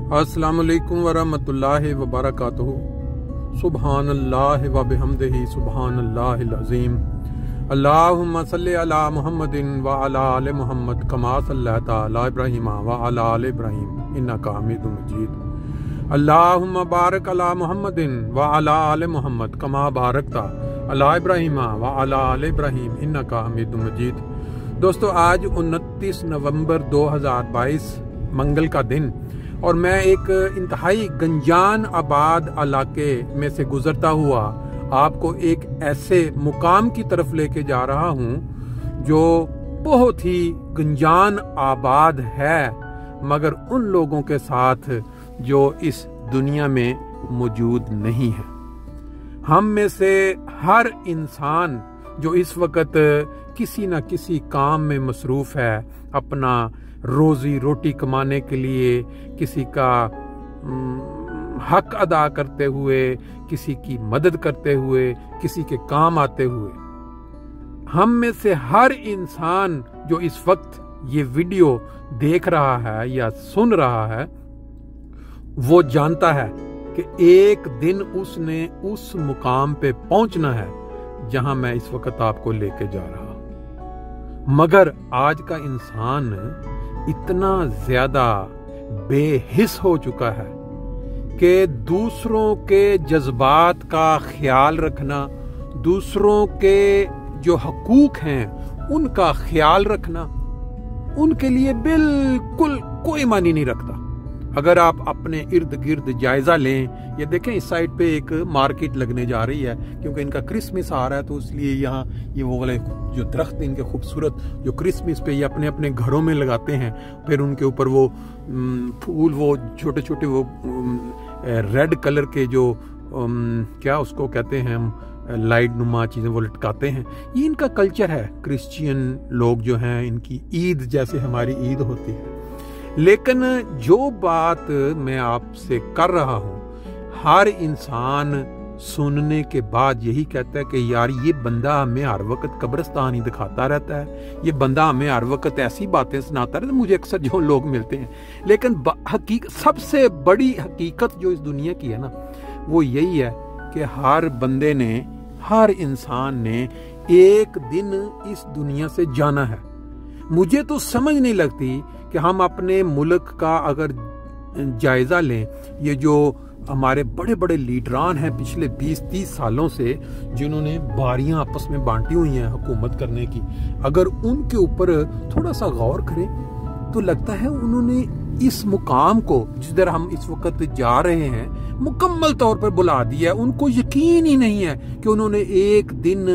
अस्सलामु अलैकुम वरहमतुल्लाहि वबरकातुहू। सुब्हानल्लाह व बिहम्दिही सुब्हानल्लाहिल अज़ीम। अल्लाहुम्मा सल्लि अला मुहम्मदिन व अला आलि मुहम्मद कमा सल्लैता अला इब्राहीम व अला आलि इब्राहीम इन्नका हमीदुम मजीद। अल्लाहुम्मा बारिक अला मुहम्मदिन व अला आलि मुहम्मद कमा बारकता अला इब्राहीम व अला आलि इब्राहीम इन्नका हमीदुम मजीद। दोस्तों, आज 29 नवंबर 2022 मंगल का दिन और मैं एक इंतहाई गंजान आबाद इलाके में से गुजरता हुआ आपको एक ऐसे मुकाम की तरफ लेके जा रहा हूं जो बहुत ही गंजान आबाद है, मगर उन लोगों के साथ जो इस दुनिया में मौजूद नहीं है। हम में से हर इंसान जो इस वक्त किसी न किसी काम में मसरूफ है, अपना रोजी रोटी कमाने के लिए, किसी का हक अदा करते हुए, किसी की मदद करते हुए, किसी के काम आते हुए। हम में से हर इंसान जो इस वक्त ये वीडियो देख रहा है या सुन रहा है, वो जानता है कि एक दिन उसने उस मुकाम पे पहुंचना है जहां मैं इस वक्त आपको लेके जा रहा हूं। मगर आज का इंसान इतना ज्यादा बेहिस हो चुका है कि दूसरों के जज्बात का ख्याल रखना, दूसरों के जो हकूक हैं उनका ख्याल रखना उनके लिए बिल्कुल कोई मानी नहीं रखता। अगर आप अपने इर्द गिर्द जायजा लें, ये देखें इस साइड पे एक मार्केट लगने जा रही है क्योंकि इनका क्रिसमस आ रहा है, तो इसलिए यहाँ ये वो वाले जो दरख्त इनके खूबसूरत जो क्रिसमस पे ये अपने अपने घरों में लगाते हैं, फिर उनके ऊपर वो फूल, वो छोटे छोटे वो रेड कलर के जो क्या उसको कहते हैं हम, लाइट नुमा चीजें वो लटकाते हैं। ये इनका कल्चर है। क्रिश्चियन लोग जो हैं, इनकी ईद जैसे हमारी ईद होती है। लेकिन जो बात मैं आपसे कर रहा हूं, हर इंसान सुनने के बाद यही कहता है कि यार ये बंदा हमें हर वक्त कब्रिस्तान ही दिखाता रहता है, ये बंदा हमें हर वक्त ऐसी बातें सुनाता रहता है। मुझे अक्सर जो लोग मिलते हैं, लेकिन सबसे बड़ी हकीकत जो इस दुनिया की है ना, वो यही है कि हर बंदे ने, हर इंसान ने एक दिन इस दुनिया से जाना है। मुझे तो समझ नहीं लगती कि हम अपने मुल्क का अगर जायजा लें, ये जो हमारे बड़े बड़े लीडरान हैं पिछले 20-30 सालों से, जिन्होंने बारियां आपस में बांटी हुई हैं हुकूमत करने की, अगर उनके ऊपर थोड़ा सा गौर करें तो लगता है उन्होंने इस मुकाम को जिधर हम इस वक्त जा रहे हैं मुकम्मल तौर पर बुला दिया है। उनको यकीन ही नहीं है कि उन्होंने एक दिन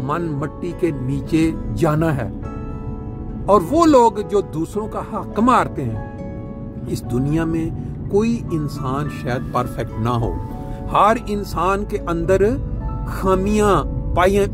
मन मट्टी के नीचे जाना है। और वो लोग जो दूसरों का हक मारते हैं, इस दुनिया में कोई इंसान शायद परफेक्ट ना हो। हर इंसान के अंदर खामियां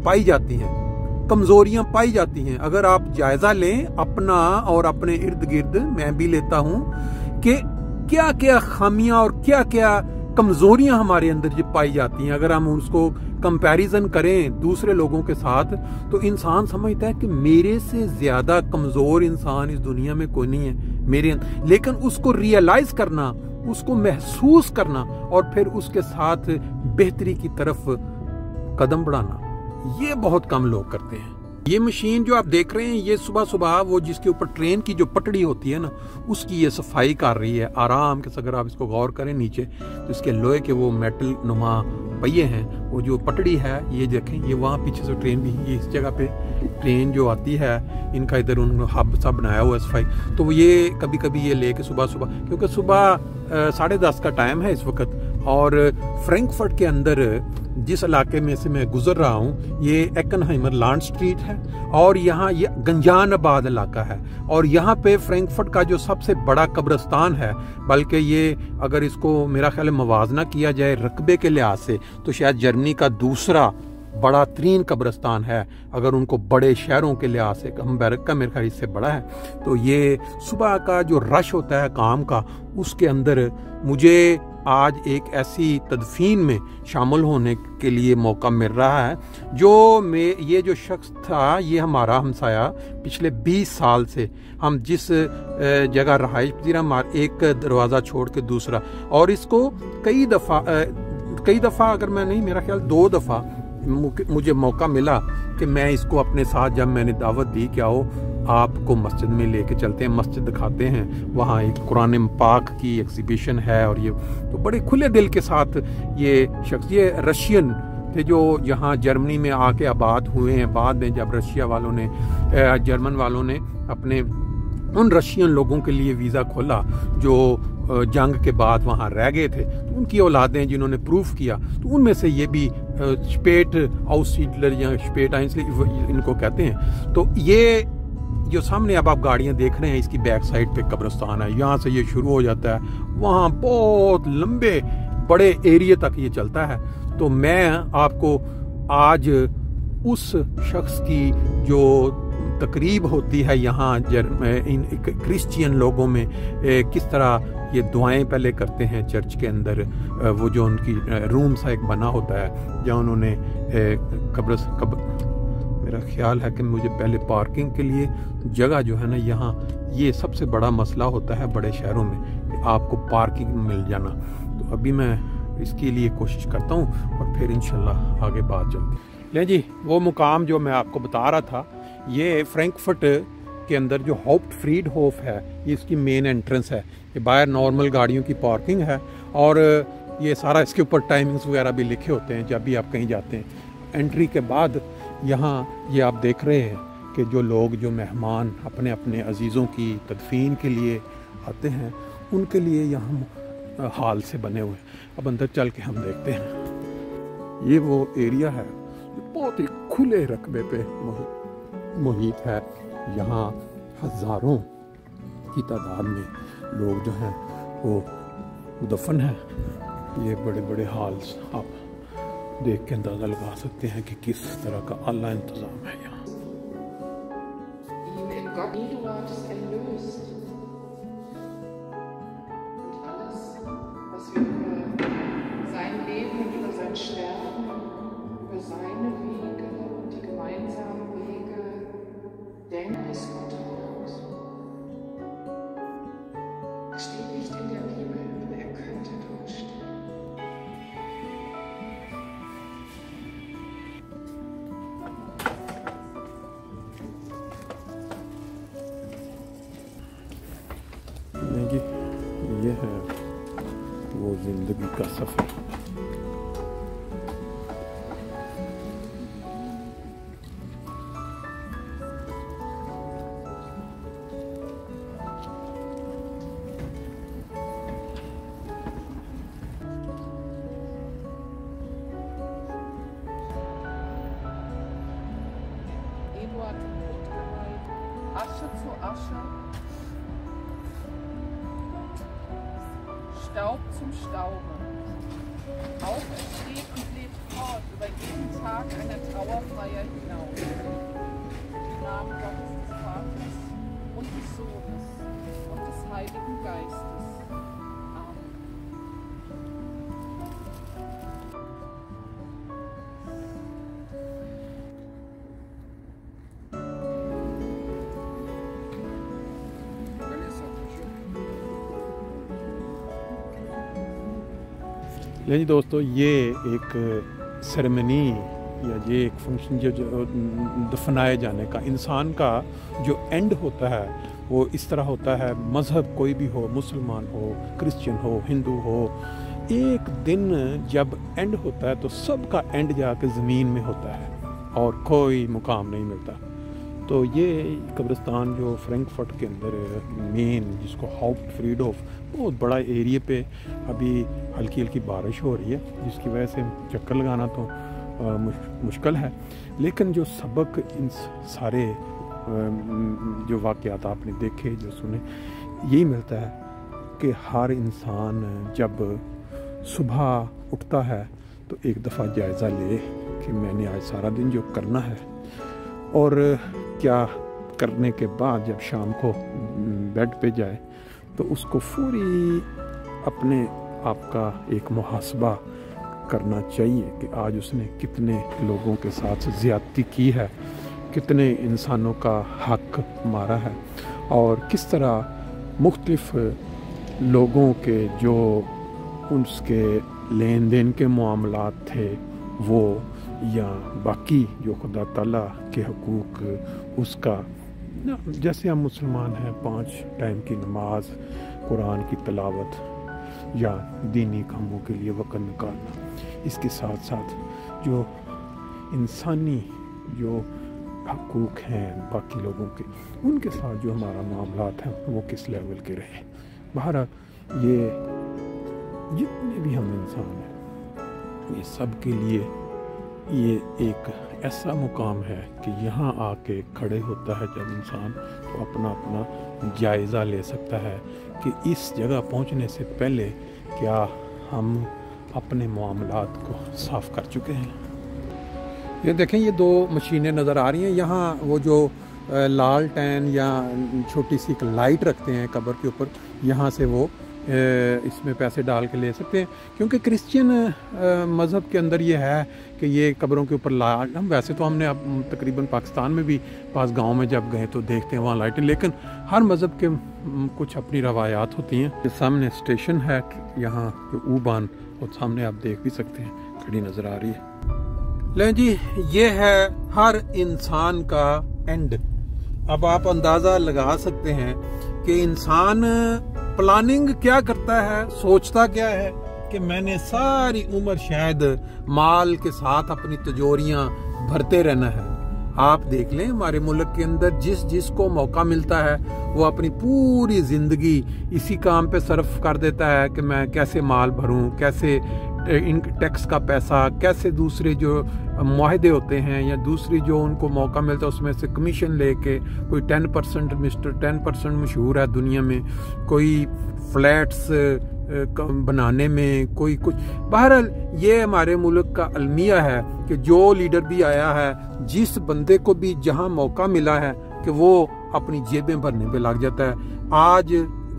पाई जाती हैं, कमजोरियां पाई जाती हैं। अगर आप जायजा लें अपना और अपने इर्द गिर्द, मैं भी लेता हूं कि क्या क्या खामियां और क्या क्या कमजोरियां हमारे अंदर जो पाई जाती हैं, अगर हम उसको कंपैरिजन करें दूसरे लोगों के साथ, तो इंसान समझता है कि मेरे से ज्यादा कमजोर इंसान इस दुनिया में कोई नहीं है मेरे। लेकिन उसको रियलाइज करना, उसको महसूस करना और फिर उसके साथ बेहतरी की तरफ कदम बढ़ाना, ये बहुत कम लोग करते हैं। ये मशीन जो आप देख रहे हैं, ये सुबह सुबह वो जिसके ऊपर ट्रेन की जो पटड़ी होती है ना, उसकी ये सफाई कर रही है आराम के। अगर आप इसको गौर करें नीचे, तो इसके लोहे के वो मेटल नुमा पहिए हैं, वो जो पटड़ी है ये देखें, ये वहाँ पीछे से ट्रेन भी, ये इस जगह पे ट्रेन जो आती है, इनका इधर उन्होंने हब सब बनाया हुआ है सफाई। तो ये कभी कभी ये लेके सुबह सुबह, क्योंकि सुबह 10:30 का टाइम है इस वक्त, और फ्रैंकफर्ट के अंदर जिस इलाके में से मैं गुजर रहा हूँ, ये एक्कनहाइमर लैंड स्ट्रीट है और यहाँ ये गंजान आबाद इलाका है। और यहाँ पे फ्रैंकफर्ट का जो सबसे बड़ा कब्रिस्तान है, बल्कि ये अगर इसको मेरा ख्याल मवाजना किया जाए रकबे के लिहाज से, तो शायद जर्मनी का दूसरा बड़ा तरीन कब्रिस्तान है। अगर उनको बड़े शहरों के लिहाज से, अमेरिका मेरे ख्याल इससे बड़ा है। तो ये सुबह का जो रश होता है काम का, उसके अंदर मुझे आज एक ऐसी तदफीन में शामिल होने के लिए मौका मिल रहा है जो ये जो शख्स था, ये हमारा हमसाया पिछले 20 साल से। हम जिस जगह रहाइश पजीर, हमारा एक दरवाज़ा छोड़ के दूसरा, और इसको कई दफ़ा अगर मैं नहीं, मेरा ख्याल 2 दफ़ा मुझे मौका मिला कि मैं इसको अपने साथ, जब मैंने दावत दी कि आओ आपको मस्जिद में लेके चलते हैं, मस्जिद दिखाते हैं, वहाँ एक कुरान पाक की एग्जीबिशन है। और ये तो बड़े खुले दिल के साथ ये शख्स, ये रशियन थे जो यहाँ जर्मनी में आके आबाद हुए हैं। बाद में जब रशिया वालों ने, जर्मन वालों ने अपने उन रशियन लोगों के लिए वीज़ा खोला जो जंग के बाद वहाँ रह गए थे, तो उनकी औलादें जिन्होंने प्रूफ किया, तो उनमें से ये भी स्पेट आउटसीडलर या स्पेट इनको कहते हैं। तो ये जो सामने अब आप गाड़ियाँ देख रहे हैं, इसकी बैक साइड पे कब्रिस्तान है। यहाँ से ये शुरू हो जाता है, वहाँ बहुत लंबे बड़े एरिया तक ये चलता है। तो मैं आपको आज उस शख्स की जो तकरीब होती है यहाँ इन क्रिश्चियन लोगों में, किस तरह ये दुआएं पहले करते हैं चर्च के अंदर, वो जो उनकी रूम सा एक बना होता है जहाँ उन्होंने मेरा ख्याल है कि मुझे पहले पार्किंग के लिए जगह जो है ना, यहाँ ये सबसे बड़ा मसला होता है बड़े शहरों में कि आपको पार्किंग मिल जाना। तो अभी मैं इसके लिए कोशिश करता हूँ और फिर इंशाल्लाह आगे बात चलती है। ले जी, वो मुकाम जो मैं आपको बता रहा था, ये फ्रैंकफर्ट के अंदर जो हाउप्टफ्रीडहोफ है, ये इसकी मेन एंट्रेंस है। ये बाहर नॉर्मल गाड़ियों की पार्किंग है और ये सारा इसके ऊपर टाइमिंग्स वगैरह भी लिखे होते हैं जब भी आप कहीं जाते हैं। एंट्री के बाद यहाँ ये आप देख रहे हैं कि जो लोग, जो मेहमान अपने अपने अजीज़ों की तदफीन के लिए आते हैं, उनके लिए यहाँ हाल से बने हुए। अब अंदर चल के हम देखते हैं। ये वो एरिया है जो बहुत ही खुले रकबे पे मुहित है। यहाँ हज़ारों की तादाद में लोग जो हैं वो दफन हैं। ये बड़े बड़े हाल्स आप देख के अंदाज़ा लगा सकते हैं कि किस तरह का आला इंतज़ाम है यहाँ। ये है वो जिंदगी का सफर। Asche zu Asche, Staub zum Staube. Auch es steht und lebt fort über jeden Tag einer Trauerfeier hinaus. Im Namen Gottes des Vaters und des Sohnes und des Heiligen Geistes. Amen. जी दोस्तों, ये एक ceremony या ये एक function जो दफनाए जाने का, इंसान का जो एंड होता है वो इस तरह होता है। मज़हब कोई भी हो, मुसलमान हो, क्रिश्चियन हो, हिंदू हो, एक दिन जब एंड होता है तो सबका एंड जाके ज़मीन में होता है और कोई मुकाम नहीं मिलता। तो ये कब्रिस्तान जो फ्रैंकफर्ट के अंदर मेन, जिसको हाउप्टफ्रीडहोफ, बहुत बड़ा एरिया पे अभी हल्की हल्की बारिश हो रही है, जिसकी वजह से चक्कर लगाना तो मुश्किल है। लेकिन जो सबक इन सारे जो वाक़यात आपने देखे, जो सुने, यही मिलता है कि हर इंसान जब सुबह उठता है तो एक दफ़ा जायज़ा ले कि मैंने आज सारा दिन जो करना है, और क्या करने के बाद जब शाम को बेड पे जाए तो उसको पूरी अपने आपका एक मुहासबा करना चाहिए कि आज उसने कितने लोगों के साथ ज़्यादती की है, कितने इंसानों का हक मारा है और किस तरह मुख्तलिफ लोगों के जो उसके लेन देन के मामलात थे वो या बाकी जो खुदा ताला के हकूक़ उसका, जैसे हम मुसलमान हैं 5 टाइम की नमाज, कुरान की तिलावत या दीनी कामों के लिए वक़्त निकालना, इसके साथ साथ जो इंसानी जो हकूक़ हैं बाकी लोगों के, उनके साथ जो हमारा मामलात हैं वो किस लेवल के रहे। बहरहाल ये जितने भी हम इंसान हैं ये सब के लिए ये एक ऐसा मुकाम है कि यहाँ आके खड़े होता है जब इंसान, तो अपना अपना जायज़ा ले सकता है कि इस जगह पहुँचने से पहले क्या हम अपने मामलात को साफ़ कर चुके हैं। ये देखें, ये 2 मशीनें नज़र आ रही हैं। यहाँ वो जो लाल टैन या छोटी सी एक लाइट रखते हैं कब्र के ऊपर, यहाँ से वो इसमें पैसे डाल के ले सकते हैं, क्योंकि क्रिश्चियन मज़हब के अंदर ये है कि ये कब्रों के ऊपर लाइट, हम वैसे तो हमने अब तकरीबन पाकिस्तान में भी पास गांव में जब गए तो देखते हैं वहाँ लाइटें, लेकिन हर मज़हब के कुछ अपनी रवायात होती हैं। सामने स्टेशन है यहाँ जो ऊबान, और सामने आप देख भी सकते हैं खड़ी नज़र आ रही है। लें जी, ये है हर इंसान का एंड। अब आप अंदाज़ा लगा सकते हैं कि इंसान प्लानिंग क्या करता है, सोचता क्या है कि मैंने सारी उम्र शायद माल के साथ अपनी तिजोरियां भरते रहना है। आप देख लें हमारे मुल्क के अंदर जिस को मौका मिलता है वो अपनी पूरी जिंदगी इसी काम पे सर्फ कर देता है कि मैं कैसे माल भरूं, कैसे टैक्स का पैसा, कैसे दूसरे जो मुआहदे होते हैं या दूसरी जो उनको मौका मिलता है उसमें से कमीशन लेके, कोई 10% मिस्टर 10% मशहूर है दुनिया में, कोई फ्लैट्स बनाने में, कोई कुछ। बहरहाल ये हमारे मुल्क का अलमिया है कि जो लीडर भी आया है, जिस बंदे को भी जहां मौका मिला है कि वो अपनी जेबें भरने पे लग जाता है। आज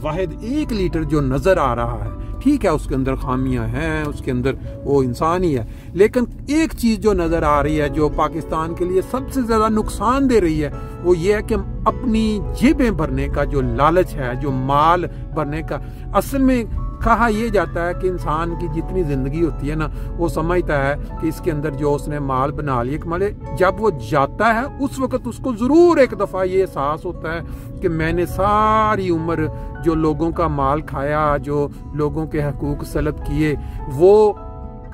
वाहिद एक लीडर जो नजर आ रहा है, ठीक है उसके अंदर खामियां हैं, उसके अंदर वो इंसान ही है, लेकिन एक चीज जो नजर आ रही है जो पाकिस्तान के लिए सबसे ज्यादा नुकसान दे रही है वो ये है कि अपनी जेबें भरने का जो लालच है, जो माल भरने का। असल में कहा यह जाता है कि इंसान की जितनी जिंदगी होती है ना, वो समझता है कि इसके अंदर जो उसने माल बना लिया, माले जब वो जाता है उस वक्त उसको जरूर एक दफा ये एहसास होता है कि मैंने सारी उम्र जो लोगों का माल खाया, जो लोगों के हकूक सलब किए, वो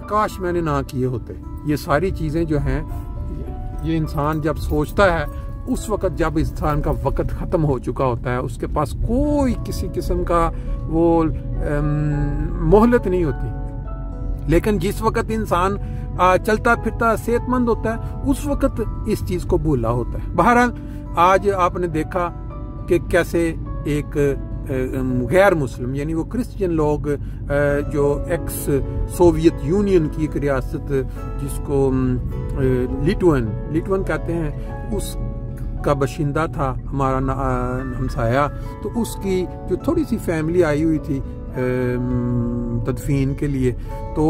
काश मैंने ना किए होते। ये सारी चीजें जो हैं ये इंसान जब सोचता है उस वक्त जब इंसान का वक्त खत्म हो चुका होता है, उसके पास कोई किसी किस्म का वो मोहलत नहीं होती। लेकिन जिस वक्त इंसान चलता फिरता सेहतमंद होता है उस वक्त इस चीज को भूला होता है। बहरहाल आज आपने देखा कि कैसे एक गैर मुस्लिम यानी वो क्रिश्चियन लोग जो एक्स सोवियत यूनियन की एक रियासत जिसको लिटवन कहते हैं, उस का बशिंदा था हमारा हमसाया, तो उसकी जो थोड़ी सी फैमिली आई हुई थी तदफीन के लिए, तो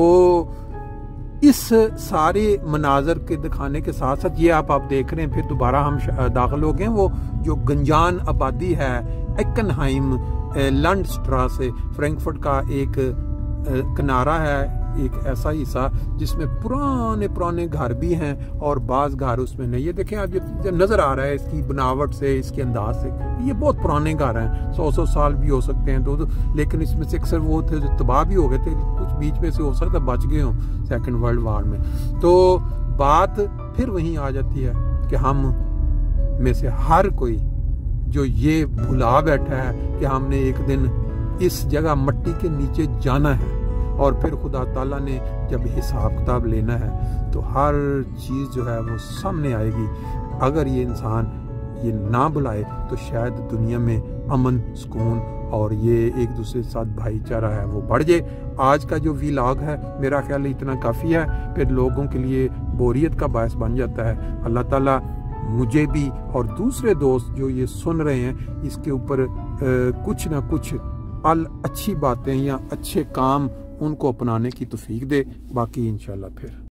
इस सारे मनाजर के दिखाने के साथ साथ ये आप देख रहे हैं, फिर दोबारा हम दाखिल हो गए। वो जो गंजान आबादी है एक्कनहाइम लंडस्ट्रासे, फ्रैंकफर्ट का एक किनारा है, एक ऐसा हिस्सा जिसमें पुराने घर भी हैं और बाज घर उसमें नहीं। ये देखें आप, जो नजर आ रहा है इसकी बनावट से, इसके अंदाज से, ये बहुत पुराने घर हैं, 100 साल भी हो सकते हैं तो लेकिन इसमें से अक्सर वो थे जो तबाह भी हो गए थे, कुछ बीच में से हो सकता बच गए हों सेकेंड वर्ल्ड वार में। तो बात फिर वहीं आ जाती है कि हम में से हर कोई जो ये भुला बैठा है कि हमने एक दिन इस जगह मट्टी के नीचे जाना है और फिर खुदा ताला ने जब हिसाब किताब लेना है तो हर चीज़ जो है वो सामने आएगी। अगर ये इंसान ये ना बुलाए तो शायद दुनिया में अमन, सुकून और ये एक दूसरे के साथ भाईचारा है वो बढ़ जाए। आज का जो व्लॉग है मेरा ख्याल इतना काफ़ी है, फिर लोगों के लिए बोरियत का बायस बन जाता है। अल्लाह ताला मुझे भी और दूसरे दोस्त जो ये सुन रहे हैं इसके ऊपर कुछ ना कुछ अच्छी बातें या अच्छे काम उनको अपनाने की तौफीक दे। बाकी इंशाल्लाह फिर